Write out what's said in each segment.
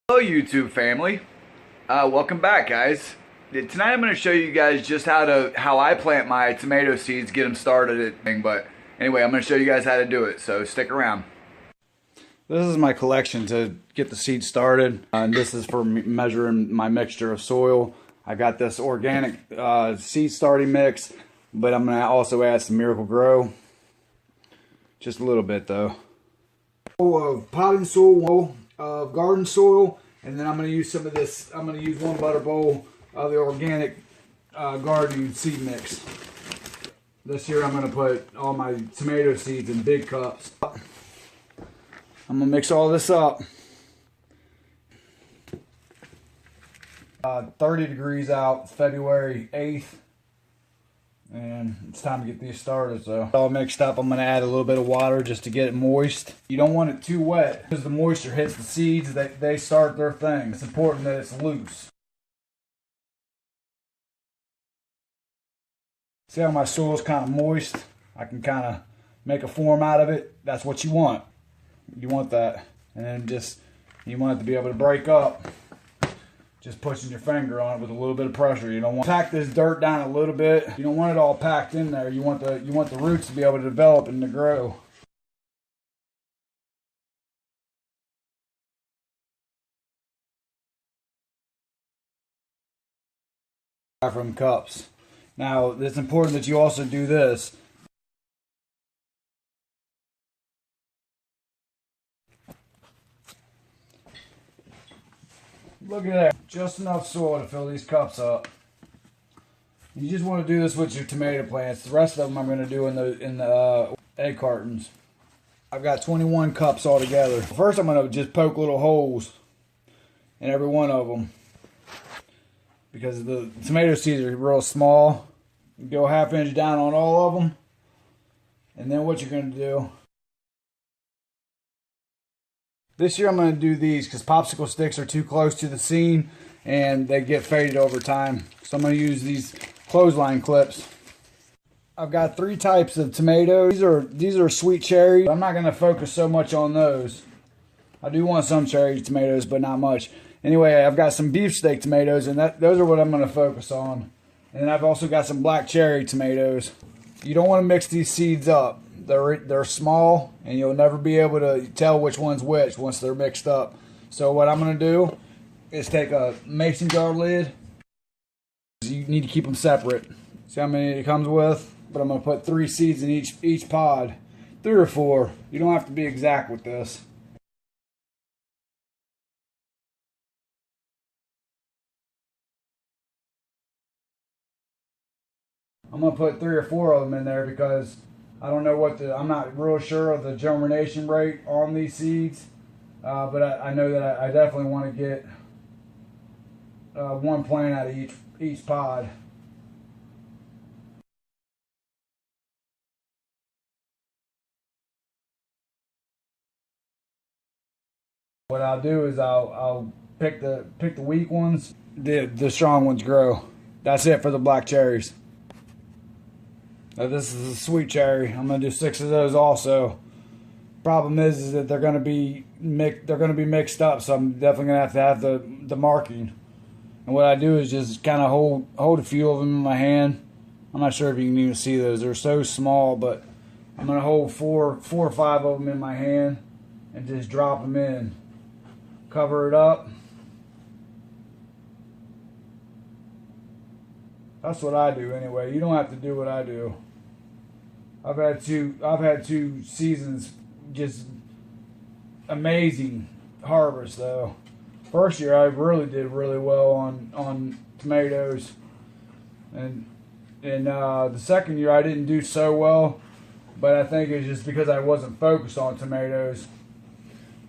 Hello YouTube family, welcome back guys. Tonight I'm going to show you guys just how I plant my tomato seeds, get them started but anyway, I'm going to show you guys how to do it, so stick around. This is my collection to get the seeds started, and this is for measuring my mixture of soil. I got this organic seed starting mix, but I'm going to also add some Miracle-Gro, just a little bit though. Of potting soil, of garden soil, and then I'm going to use some of this. I'm going to use 1 butter bowl of the organic gardening seed mix. This year I'm going to put all my tomato seeds in big cups. I'm going to mix all this up. 30 degrees out, February 8th. And it's time to get these started. So all mixed up, I'm going to add a little bit of water just to get it moist. You don't want it too wet because the moisture hits the seeds, they start their thing. It's important that it's loose. See how my soil's kind of moist? I can kind of make a form out of it. That's what you want. You want that. And then just, you want it to be able to break up. Just pushing your finger on it with a little bit of pressure. You don't want to pack this dirt down a little bit. You don't want it all packed in there. You want the roots to be able to develop and to grow. From cups. Now it's important that you also do this. Look at that, just enough soil to fill these cups up. You just want to do this with your tomato plants. The rest of them I'm going to do in the egg cartons. I've got 21 cups all together. First I'm going to just poke little holes in every one of them, because the tomato seeds are real small. You go 1/2 inch down on all of them, and then what you're going to do. This year I'm going to do these because popsicle sticks are too close to the seed and they get faded over time. So I'm going to use these clothesline clips. I've got 3 types of tomatoes. These are sweet cherry. I'm not going to focus so much on those. I do want some cherry tomatoes, but not much. Anyway, I've got some beefsteak tomatoes, and those are what I'm going to focus on. And I've also got some black cherry tomatoes. You don't want to mix these seeds up. They're small, and you'll never be able to tell which one's which once they're mixed up. So what I'm going to do is take a mason jar lid. You need to keep them separate. See how many it comes with? But I'm going to put 3 seeds in each pod. 3 or 4. You don't have to be exact with this. I'm going to put 3 or 4 of them in there because I don't know I'm not real sure of the germination rate on these seeds, but I know that I definitely want to get 1 plant out of each pod. What I'll do is I'll pick the weak ones, the strong ones grow. That's it for the black cherries. Now this is a sweet cherry. I'm gonna do 6 of those also. Problem is that they're gonna be mixed up, so I'm definitely gonna have the marking. And what I do is just kind of hold a few of them in my hand. I'm not sure if you can even see those. They're so small, but I'm gonna hold 4 or 5 of them in my hand and just drop them in. Cover it up. That's what I do anyway. You don't have to do what I do. I've had two seasons, just amazing harvest though. First year I really did really well on tomatoes, and the second year I didn't do so well, but I think it's just because I wasn't focused on tomatoes.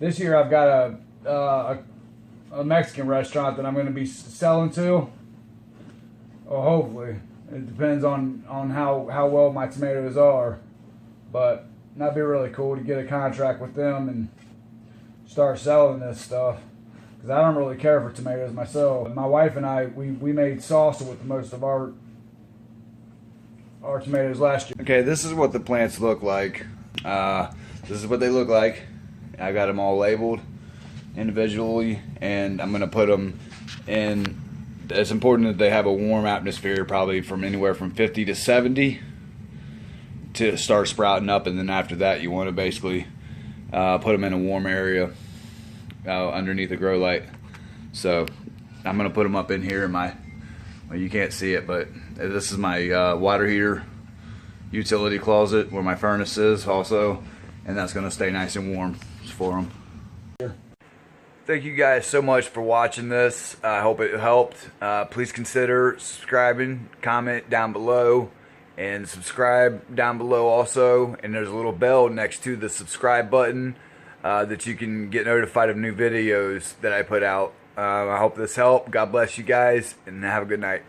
This year I've got a Mexican restaurant that I'm going to be selling to. Well, hopefully. It depends on how well my tomatoes are. But that'd be really cool to get a contract with them and start selling this stuff. Because I don't really care for tomatoes myself. My wife and I, we made salsa with most of our tomatoes last year. Okay, this is what the plants look like. This is what they look like. I got them all labeled. individually, and I'm going to put them in. It's important that they have a warm atmosphere, probably from anywhere from 50 to 70 to start sprouting up, and then after that you want to basically put them in a warm area underneath a grow light. So I'm going to put them up in here in my, well, you can't see it, but this is my water heater utility closet where my furnace is also, and that's going to stay nice and warm for them. Thank you guys so much for watching this. I hope it helped. Please consider subscribing, comment down below, and subscribe down below also. And there's a little bell next to the subscribe button that you can get notified of new videos that I put out. I hope this helped. God bless you guys, and have a good night.